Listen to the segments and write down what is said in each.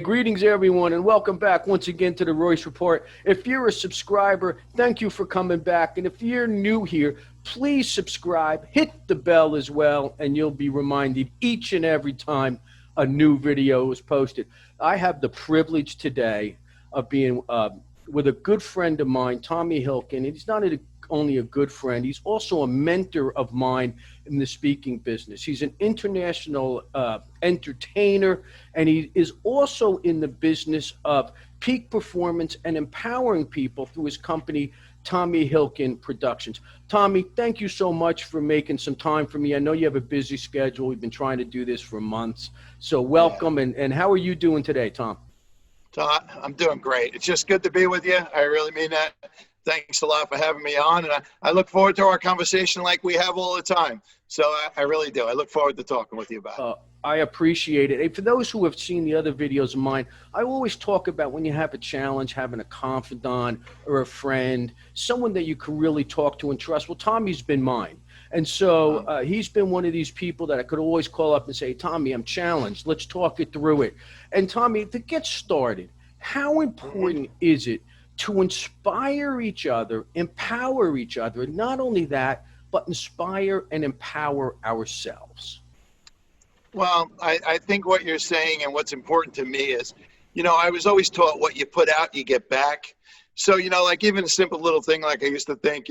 Greetings, everyone, and welcome back once again to the Royce Report. If you're a subscriber, thank you for coming back. And if you're new here, please subscribe, hit the bell as well, and you'll be reminded each and every time a new video is posted. I have the privilege today of being with a good friend of mine, Tommy Hilcken. And he's not only a good friend, he's also a mentor of mine in the speaking business. He's an international entertainer, and he is also in the business of peak performance and empowering people through his company, Tommy Hilcken Productions. Tommy, thank you so much for making some time for me. I know you have a busy schedule. We've been trying to do this for months. So welcome, and how are you doing today, Tom? Todd, I'm doing great. It's just good to be with you. I really mean that. Thanks a lot for having me on, and I look forward to our conversation like we have all the time. So I really do. I look forward to talking with you about it. I appreciate it. And for those who have seen the other videos of mine, I always talk about when you have a challenge, having a confidant or a friend, someone that you can really talk to and trust. Well, Tommy's been mine. And so he's been one of these people that I could always call up and say, Tommy, I'm challenged. Let's talk it through it. And Tommy, to get started, how important is it to inspire each other, empower each other, and not only that, but inspire and empower ourselves? Well, I think what you're saying and what's important to me is, I was always taught what you put out, you get back. So, like even a simple little thing, like I used to think,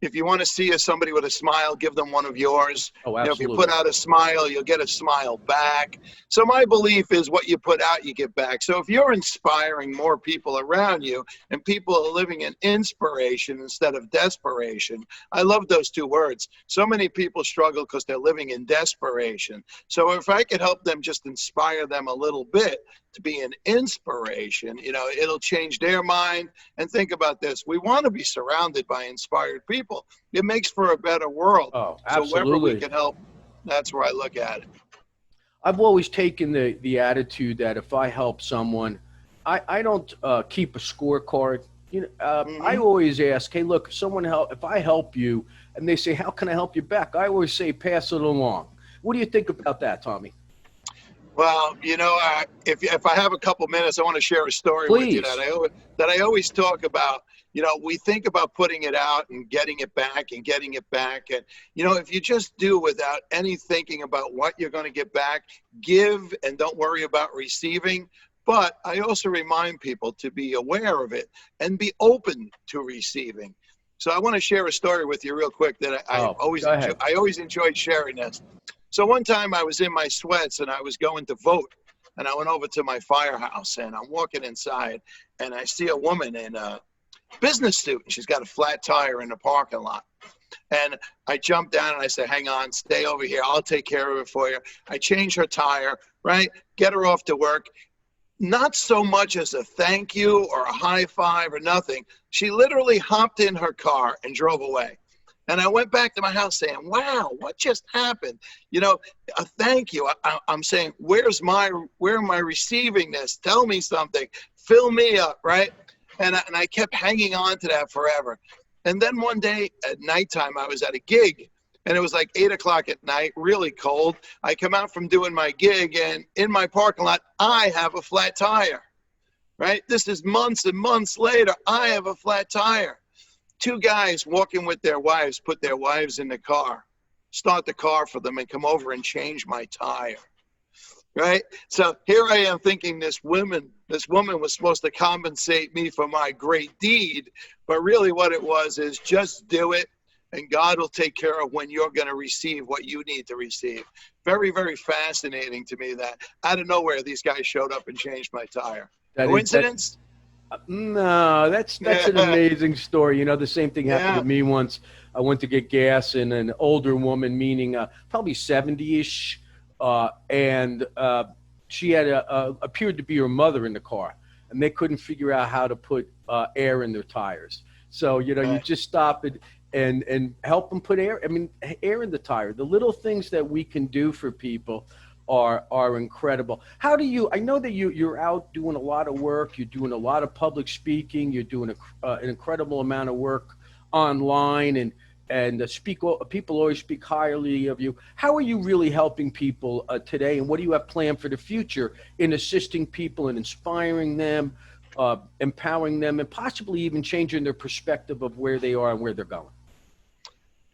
if you want to see somebody with a smile, give them one of yours. Oh, absolutely. If you put out a smile, you'll get a smile back. So my belief is what you put out, you get back. So if you're inspiring more people around you and people are living in inspiration instead of desperation, I love those two words. So many people struggle because they're living in desperation. So if I could help them, just inspire them a little bit to be an inspiration, it'll change their mind. And think about this. We want to be surrounded by inspired people. It makes for a better world. Oh, absolutely. So wherever we can help, that's where I look at it. I've always taken the attitude that if I help someone, I don't keep a scorecard. I always ask, hey, look, if I help you, and they say, how can I help you back? I always say, pass it along. What do you think about that, Tommy? Well, if I have a couple minutes, I want to share a story with you that I always talk about. We think about putting it out and getting it back and getting it back. And, if you just do without any thinking about what you're going to get back, give and don't worry about receiving. But I also remind people to be aware of it and be open to receiving. So I want to share a story with you real quick that I always enjoyed sharing this. So one time I was in my sweats and I was going to vote, and I went over to my firehouse and I'm walking inside and I see a woman in a business suit and she's got a flat tire in the parking lot. And I jump down and I say, hang on, stay over here. I'll take care of it for you. I change her tire, right? Get her off to work. Not so much as a thank you or a high five or nothing. She literally hopped in her car and drove away. And I went back to my house saying, wow, what just happened? A thank you. I'm saying, where am I receiving this? Tell me something. Fill me up, right? And I kept hanging on to that forever. And then one day at nighttime, I was at a gig. And it was like 8 o'clock at night, really cold. I come out from doing my gig, and in my parking lot, I have a flat tire, right? This is months and months later. I have a flat tire. Two guys walking with their wives, put their wives in the car, start the car for them, and come over and change my tire, right? So here I am thinking this woman was supposed to compensate me for my great deed, but really what it was is just do it, and God will take care of when you're going to receive what you need to receive. Very, very fascinating to me that out of nowhere these guys showed up and changed my tire. Coincidence? No, that's an amazing story. The same thing happened to me once. I went to get gas, and an older woman, meaning probably 70-ish, and she had appeared to be her mother in the car, and they couldn't figure out how to put air in their tires. So, you just stop it and help them put air in the tire. The little things that we can do for people are incredible. How do you, I know that you're out doing a lot of work, you're doing a lot of public speaking, you're doing an incredible amount of work online, and and people always speak highly of you. How are you really helping people today, and what do you have planned for the future in assisting people and inspiring them, empowering them, and possibly even changing their perspective of where they are and where they're going?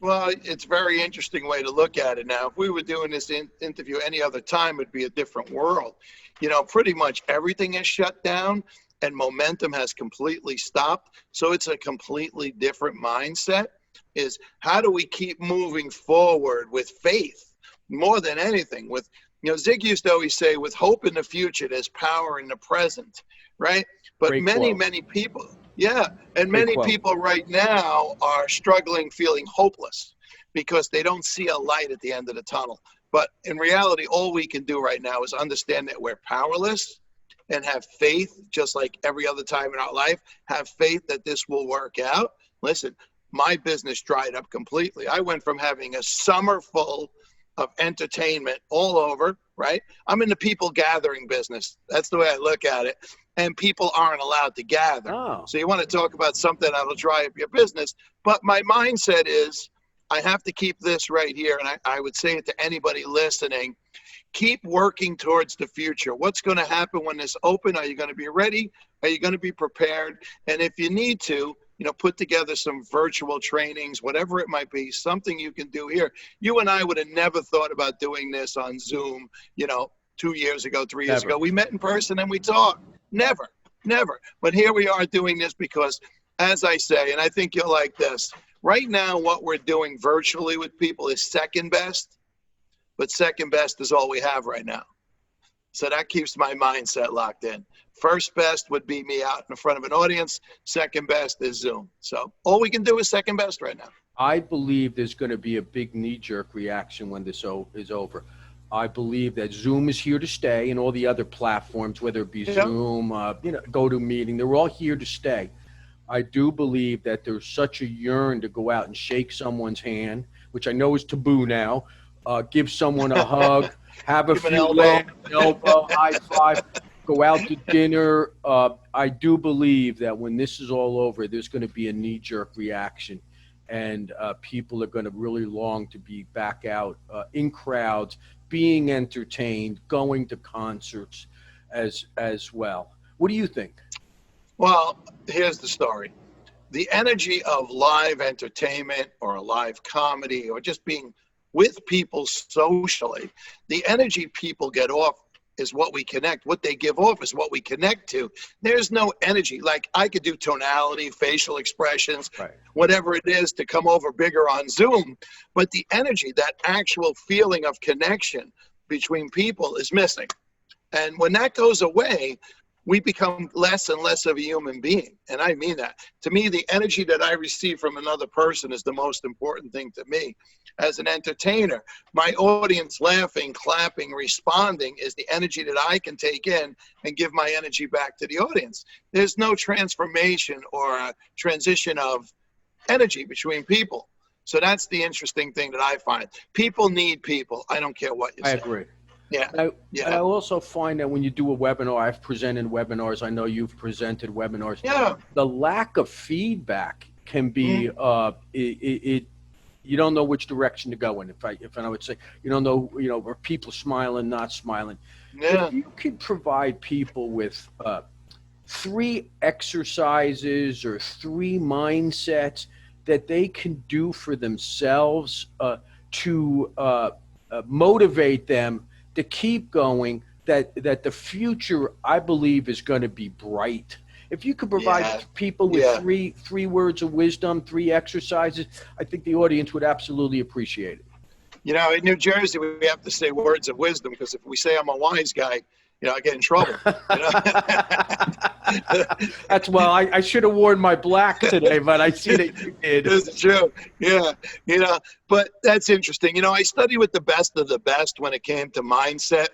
Well, it's a very interesting way to look at it. Now, if we were doing this interview any other time, it'd be a different world. You know, pretty much everything is shut down and momentum has completely stopped. So it's a completely different mindset, is how do we keep moving forward with faith more than anything? With, you know, Zig used to always say, with hope in the future, there's power in the present, right? But Great many, quote. many people, yeah, and Great many quote. people right now are struggling, feeling hopeless because they don't see a light at the end of the tunnel. But in reality, all we can do right now is understand that we're powerless and have faith, just like every other time in our life, have faith that this will work out. Listen, my business dried up completely. I went from having a summer full of entertainment all over, right? I'm in the people gathering business. That's the way I look at it. And people aren't allowed to gather. Oh. So you want to talk about something that'll dry up your business. But my mindset is I have to keep this right here. And I would say it to anybody listening. Keep working towards the future. What's going to happen when this open? Are you going to be ready? Are you going to be prepared? And if you need to, you know, put together some virtual trainings, whatever it might be, something you can do here. You and I would have never thought about doing this on Zoom, you know, 2 years ago, 3 years ago. We met in person and we talked. Never, never. But here we are doing this because, as I say, and I think you'll like this, right now what we're doing virtually with people is second best, but second best is all we have right now. So that keeps my mindset locked in. First best would be me out in front of an audience. Second best is Zoom. So all we can do is second best right now. I believe there's going to be a big knee-jerk reaction when this is over. I believe that Zoom is here to stay, and all the other platforms, whether it be Zoom, you know, GoToMeeting, they're all here to stay. I do believe that there's such a yearn to go out and shake someone's hand, which I know is taboo now. Give someone a hug, have a few laughs, elbow, high five, go out to dinner. I do believe that when this is all over, there's going to be a knee-jerk reaction, and people are going to really long to be back out in crowds, being entertained, going to concerts as well. What do you think? Well, here's the story. The energy of live entertainment or a live comedy or just being with people socially, the energy people get off is what we connect. What they give off is what we connect to. There's no energy. Like I could do tonality, facial expressions, right, whatever it is to come over bigger on Zoom. But the energy, that actual feeling of connection between people is missing. And when that goes away, we become less and less of a human being. And I mean that. To me, the energy that I receive from another person is the most important thing to me. As an entertainer, my audience laughing, clapping, responding is the energy that I can take in and give my energy back to the audience. There's no transformation or a transition of energy between people. So that's the interesting thing that I find. People need people. I don't care what you say. I agree. Yeah. And I also find that when you do a webinar, I've presented webinars, I know you've presented webinars. Yeah. The lack of feedback can be, you don't know which direction to go in. If I would say, you don't know, you know, are people smiling, not smiling. Yeah. If you could provide people with 3 exercises or 3 mindsets that they can do for themselves to motivate them to keep going, that the future, I believe, is going to be bright. If you could provide people with three words of wisdom, 3 exercises, I think the audience would absolutely appreciate it. You know, in New Jersey, we have to say words of wisdom, because if we say I'm a wise guy, you know, I get in trouble. You know? That's well, I should have worn my black today, but I see that you did. It's true. Yeah. You know, but that's interesting. You know, I studied with the best of the best when it came to mindset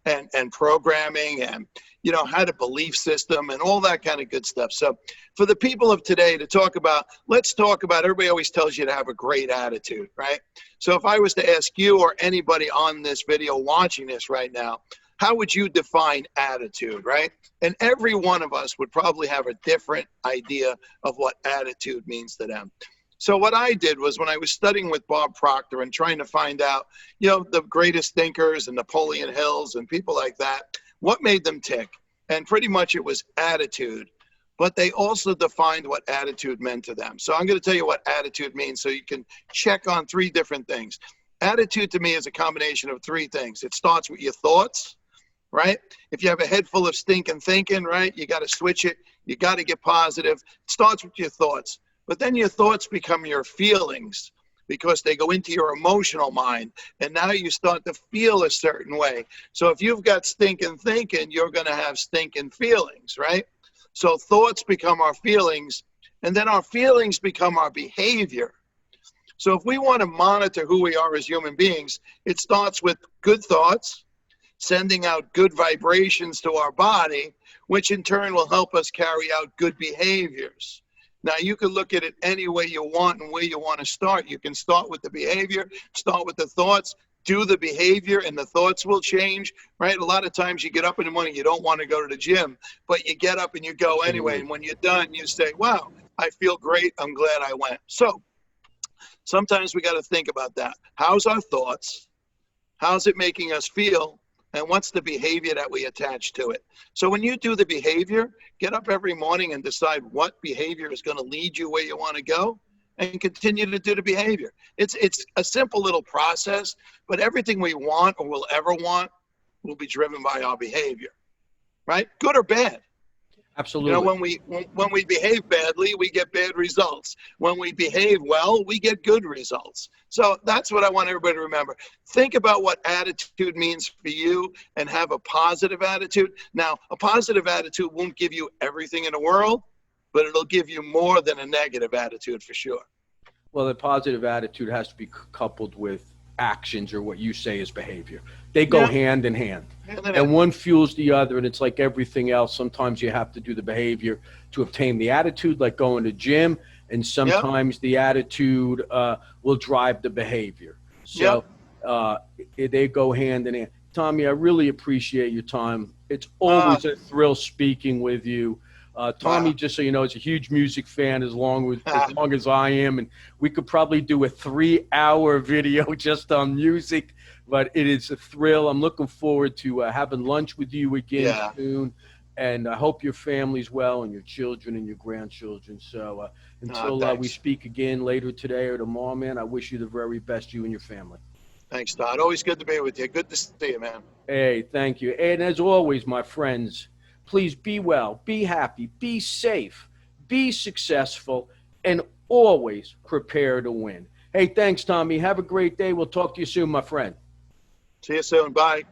and programming and, you know, how to belief system and all that kind of good stuff. So for the people of today to talk about, let's talk about, everybody always tells you to have a great attitude, right? So if I was to ask you or anybody on this video watching this right now, how would you define attitude, right? And every one of us would probably have a different idea of what attitude means to them. So what I did was, when I was studying with Bob Proctor and trying to find out, the greatest thinkers and Napoleon Hills and people like that, what made them tick? And pretty much it was attitude. But they also defined what attitude meant to them. So I'm going to tell you what attitude means so you can check on three different things. Attitude to me is a combination of three things. It starts with your thoughts, right? If you have a head full of stinking thinking, right, you got to switch it. You got to get positive. It starts with your thoughts. But then your thoughts become your feelings, because they go into your emotional mind. And now you start to feel a certain way. So if you've got stinking thinking, you're going to have stinking feelings, right? So thoughts become our feelings, and then our feelings become our behavior. So if we want to monitor who we are as human beings, it starts with good thoughts, sending out good vibrations to our body, which in turn will help us carry out good behaviors. Now, you can look at it any way you want and where you want to start. You can start with the behavior, start with the thoughts, do the behavior, and the thoughts will change, right? A lot of times you get up in the morning, you don't want to go to the gym, but you get up and you go anyway. And when you're done, you say, wow, I feel great. I'm glad I went. So sometimes we got to think about that. How's our thoughts? How's it making us feel? And what's the behavior that we attach to it? So when you do the behavior, get up every morning and decide what behavior is going to lead you where you want to go, and continue to do the behavior. It's a simple little process, but everything we want or will ever want will be driven by our behavior, right? Good or bad. Absolutely. When we behave badly, we get bad results. When we behave well, we get good results. So that's what I want everybody to remember. Think about what attitude means for you and have a positive attitude. Now, a positive attitude won't give you everything in the world, but it'll give you more than a negative attitude for sure. Well, the positive attitude has to be coupled with actions, or what you say is behavior. They go hand in hand. And one fuels the other, and it's like everything else. Sometimes you have to do the behavior to obtain the attitude, like going to gym, and sometimes the attitude will drive the behavior. So they go hand in hand. Tommy, I really appreciate your time. It's always a thrill speaking with you. Tommy, just so you know, is a huge music fan as long as I am, and we could probably do a 3-hour video just on music, but it is a thrill. I'm looking forward to having lunch with you again soon, and I hope your family's well, and your children and your grandchildren. So until we speak again later today or tomorrow, man, I wish you the very best, you and your family. Thanks, Todd. Always good to be with you. Good to see you, man. Hey, thank you. And as always, my friends, please be well, be happy, be safe, be successful, and always prepare to win. Hey, thanks, Tommy. Have a great day. We'll talk to you soon, my friend. See you soon. Bye.